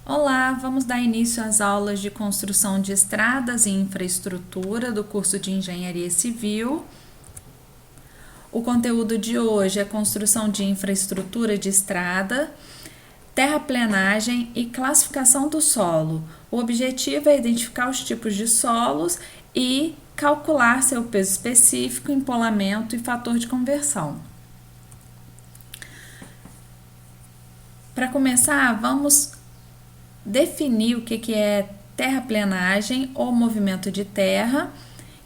Olá, vamos dar início às aulas de construção de estradas e infraestrutura do curso de Engenharia Civil. O conteúdo de hoje é construção de infraestrutura de estrada, terraplenagem e classificação do solo. O objetivo é identificar os tipos de solos e calcular seu peso específico, empolamento e fator de conversão. Para começar, vamos definir o que é terraplenagem ou movimento de terra,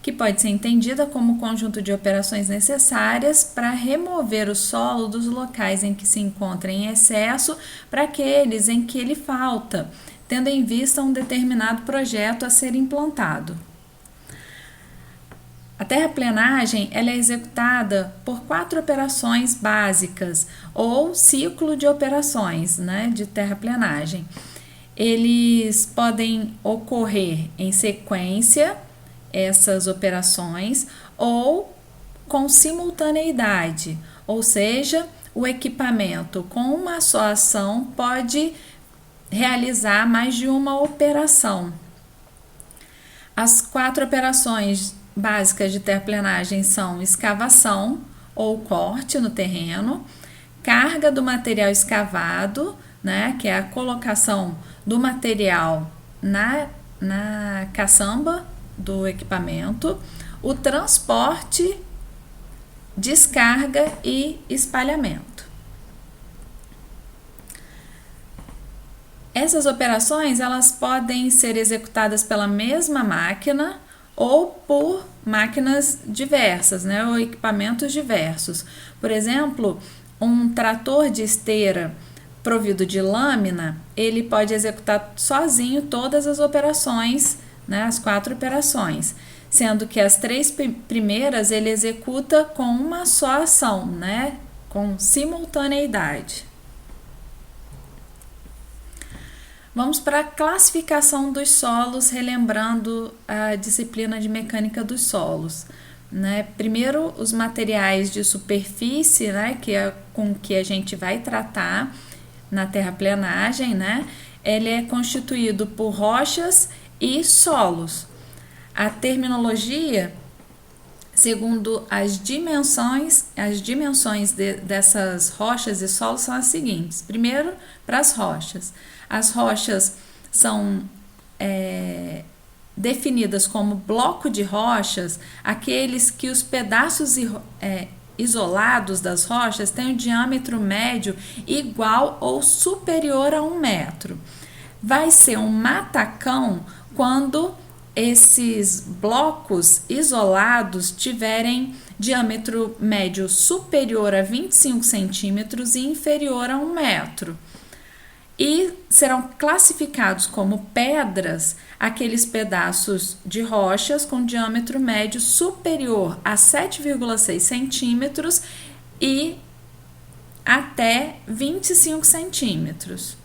que pode ser entendida como o conjunto de operações necessárias para remover o solo dos locais em que se encontra em excesso para aqueles em que ele falta, tendo em vista um determinado projeto a ser implantado. A terraplenagem ela é executada por 4 operações básicas ou ciclo de operações, de terraplenagem. Eles podem ocorrer em sequência, essas operações, ou com simultaneidade, ou seja, o equipamento com uma só ação pode realizar mais de uma operação. As 4 operações básicas de terraplenagem são escavação ou corte no terreno, carga do material escavado, que é a colocação do material na caçamba do equipamento, o transporte, descarga e espalhamento. Essas operações elas podem ser executadas pela mesma máquina ou por máquinas diversas, ou equipamentos diversos. Por exemplo, um trator de esteira provido de lâmina, ele pode executar sozinho todas as operações, as 4 operações, sendo que as 3 primeiras ele executa com uma só ação, com simultaneidade. Vamos para a classificação dos solos, relembrando a disciplina de mecânica dos solos. Primeiro, os materiais de superfície, que é com que a gente vai tratar na terraplenagem, ele é constituído por rochas e solos. A terminologia, segundo as dimensões dessas rochas e solos são as seguintes. Primeiro, para as rochas. As rochas são definidas como bloco de rochas, aqueles que os pedaços isolados das rochas têm um diâmetro médio igual ou superior a 1 metro. Vai ser um matacão quando esses blocos isolados tiverem diâmetro médio superior a 25 centímetros e inferior a 1 metro. E serão classificados como pedras aqueles pedaços de rochas com diâmetro médio superior a 7,6 centímetros e até 25 centímetros.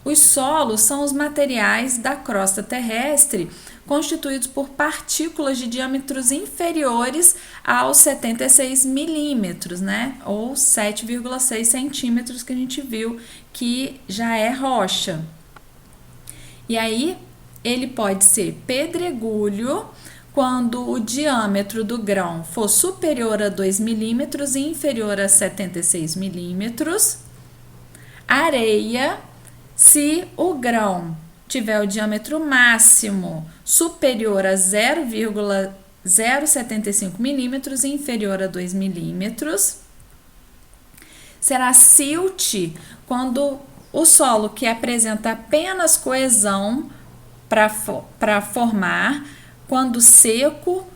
Os solos são os materiais da crosta terrestre constituídos por partículas de diâmetros inferiores aos 76 milímetros, ou 7,6 centímetros que a gente viu que já é rocha. E aí, ele pode ser pedregulho quando o diâmetro do grão for superior a 2 milímetros e inferior a 76 milímetros, areia, se o grão tiver o diâmetro máximo superior a 0,075 milímetros e inferior a 2 milímetros, será silt quando o solo que apresenta apenas coesão para formar, quando seco,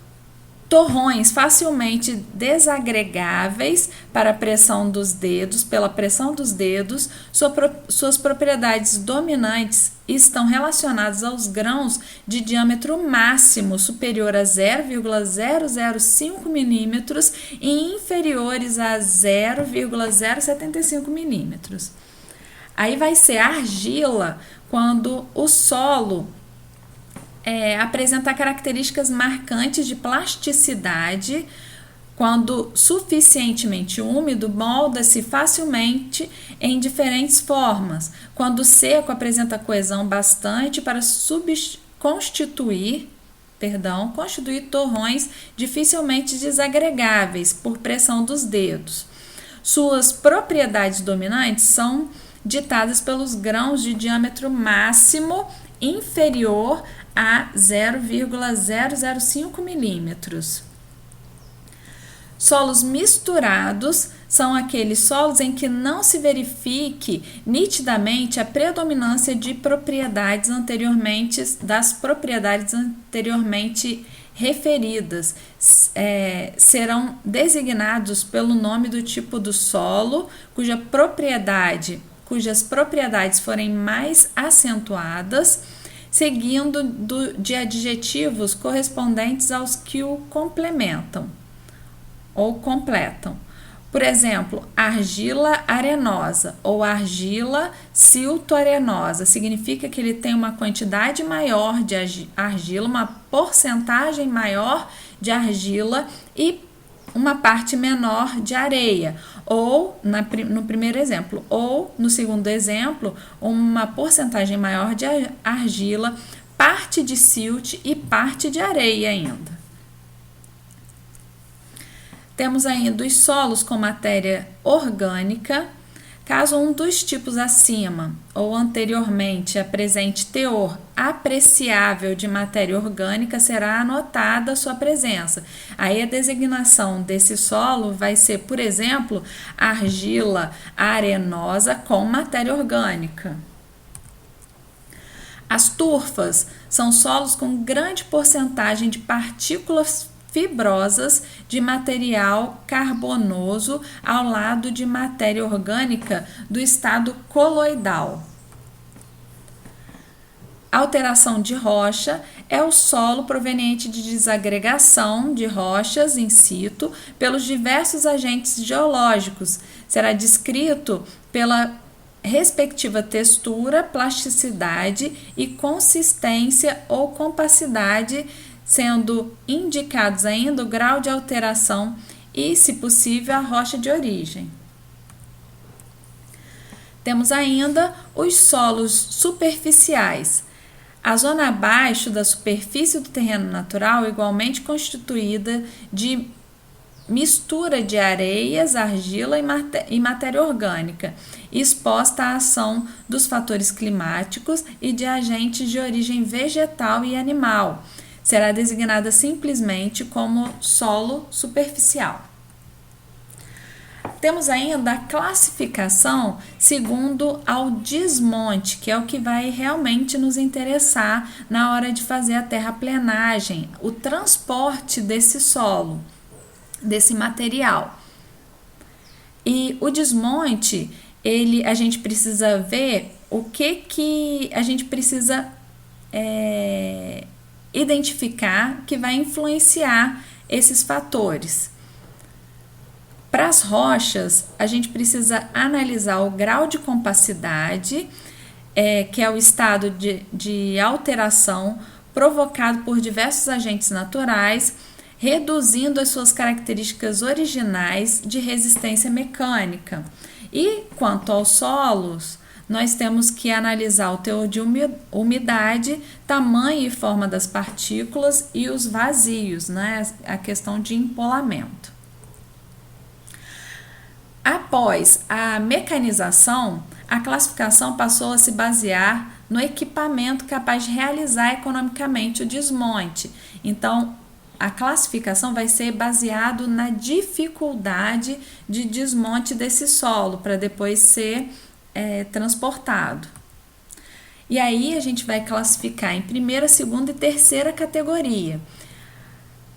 torrões facilmente desagregáveis para a pressão dos dedos, pela pressão dos dedos, suas propriedades dominantes estão relacionadas aos grãos de diâmetro máximo superior a 0,005 milímetros e inferiores a 0,075 milímetros. Aí vai ser argila quando o solo apresenta características marcantes de plasticidade, Quando suficientemente úmido, molda-se facilmente em diferentes formas. Quando seco, apresenta coesão bastante para constituir torrões dificilmente desagregáveis por pressão dos dedos. Suas propriedades dominantes são ditadas pelos grãos de diâmetro máximo inferior a 0,005 milímetros. Solos misturados são aqueles solos em que não se verifique nitidamente a predominância das propriedades anteriormente referidas. Serão designados pelo nome do tipo do solo, cujas propriedades forem mais acentuadas, seguindo de adjetivos correspondentes aos que o complementam ou completam. Por exemplo, argila arenosa ou argila silto-arenosa significa que ele tem uma quantidade maior de argila, uma porcentagem maior de argila e uma parte menor de areia. Ou, no primeiro exemplo, ou no segundo exemplo, uma porcentagem maior de argila, parte de silt e parte de areia ainda. Temos ainda os solos com matéria orgânica. Caso um dos tipos acima ou anteriormente apresente teor apreciável de matéria orgânica, será anotada a sua presença. Aí a designação desse solo vai ser, por exemplo, argila arenosa com matéria orgânica. As turfas são solos com grande porcentagem de partículas fibrosas de material carbonoso ao lado de matéria orgânica do estado coloidal. Alteração de rocha é o solo proveniente de desagregação de rochas in situ pelos diversos agentes geológicos. Será descrito pela respectiva textura, plasticidade e consistência ou compacidade, sendo indicados ainda o grau de alteração e, se possível, a rocha de origem. Temos ainda os solos superficiais. A zona abaixo da superfície do terreno natural, igualmente constituída de mistura de areias, argila e matéria orgânica, exposta à ação dos fatores climáticos e de agentes de origem vegetal e animal. Será designada simplesmente como solo superficial. Temos ainda a classificação segundo ao desmonte, que é o que vai realmente nos interessar na hora de fazer a terraplenagem, o transporte desse solo, desse material. E o desmonte, a gente precisa ver o que a gente precisa identificar que vai influenciar esses fatores. Para as rochas, a gente precisa analisar o grau de compacidade, que é o estado de alteração provocado por diversos agentes naturais, reduzindo as suas características originais de resistência mecânica. E quanto aos solos, nós temos que analisar o teor de umidade, tamanho e forma das partículas e os vazios, né? A questão de empolamento. Após a mecanização, a classificação passou a se basear no equipamento capaz de realizar economicamente o desmonte. Então, a classificação vai ser baseado na dificuldade de desmonte desse solo para depois ser transportado. E aí a gente vai classificar em primeira, segunda e terceira categoria,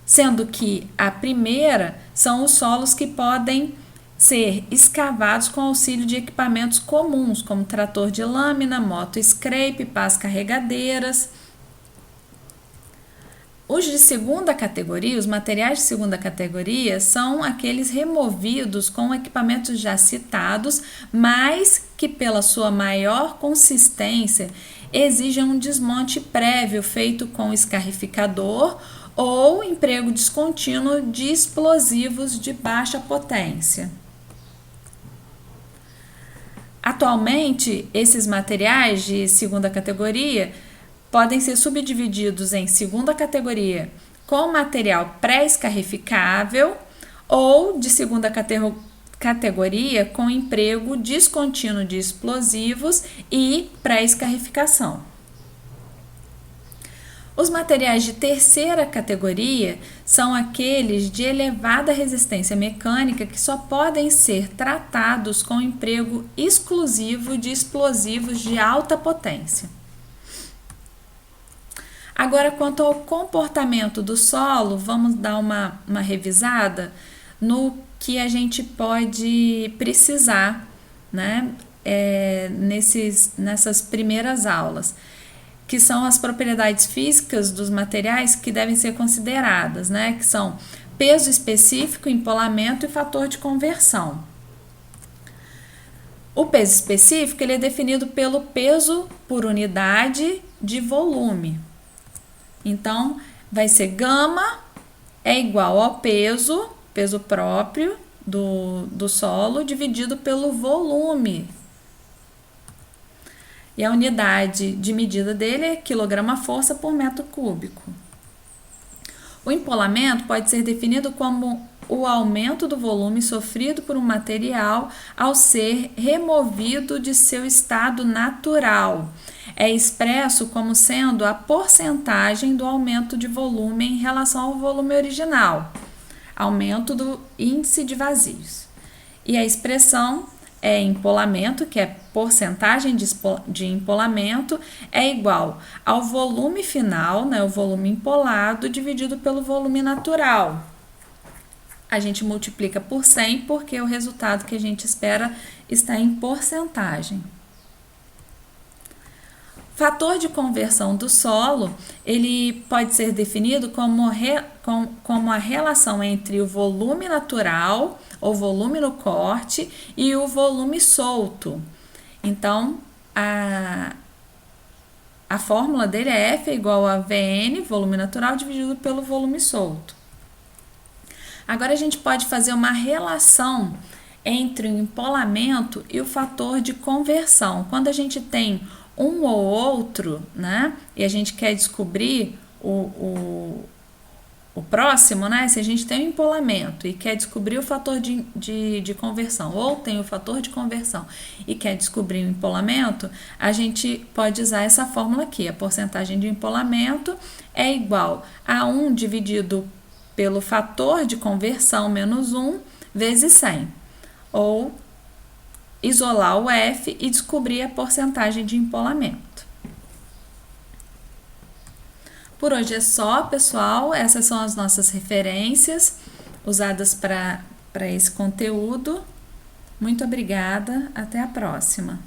sendo que a primeira são os solos que podem ser escavados com auxílio de equipamentos comuns, como trator de lâmina, moto scrape, pás carregadeiras. Os de segunda categoria, os materiais de segunda categoria, são aqueles removidos com equipamentos já citados, mas que pela sua maior consistência exigem um desmonte prévio feito com escarrificador ou emprego descontínuo de explosivos de baixa potência. Atualmente, esses materiais de segunda categoria podem ser subdivididos em segunda categoria com material pré-escarrificável ou de segunda categoria com emprego descontínuo de explosivos e pré-escarrificação. Os materiais de terceira categoria são aqueles de elevada resistência mecânica que só podem ser tratados com emprego exclusivo de explosivos de alta potência. Agora, quanto ao comportamento do solo, vamos dar uma revisada no que a gente pode precisar, né, nessas primeiras aulas, que são as propriedades físicas dos materiais que devem ser consideradas, né, que são peso específico, empolamento e fator de conversão. O peso específico ele é definido pelo peso por unidade de volume. Então, vai ser gama é igual ao peso próprio do solo dividido pelo volume. E a unidade de medida dele é quilograma-força por metro cúbico. O empolamento pode ser definido como o aumento do volume sofrido por um material ao ser removido de seu estado natural. É expresso como sendo a porcentagem do aumento de volume em relação ao volume original, aumento do índice de vazios. E a expressão é empolamento, que é porcentagem de empolamento, é igual ao volume final, né, o volume empolado, dividido pelo volume natural. A gente multiplica por 100 porque o resultado que a gente espera está em porcentagem. Fator de conversão do solo, ele pode ser definido como a relação entre o volume natural, ou volume no corte, e o volume solto. Então, a fórmula dele é F igual a Vn, volume natural, dividido pelo volume solto. Agora, a gente pode fazer uma relação entre o empolamento e o fator de conversão. Quando a gente tem um ou outro, né, e a gente quer descobrir o próximo, né, se a gente tem um empolamento e quer descobrir o fator de conversão, ou tem o fator de conversão e quer descobrir o empolamento, a gente pode usar essa fórmula aqui. A porcentagem de empolamento é igual a 1 dividido pelo fator de conversão menos 1 vezes 100, ou isolar o F e descobrir a porcentagem de empolamento. Por hoje é só, pessoal. Essas são as nossas referências usadas para esse conteúdo. Muito obrigada. Até a próxima.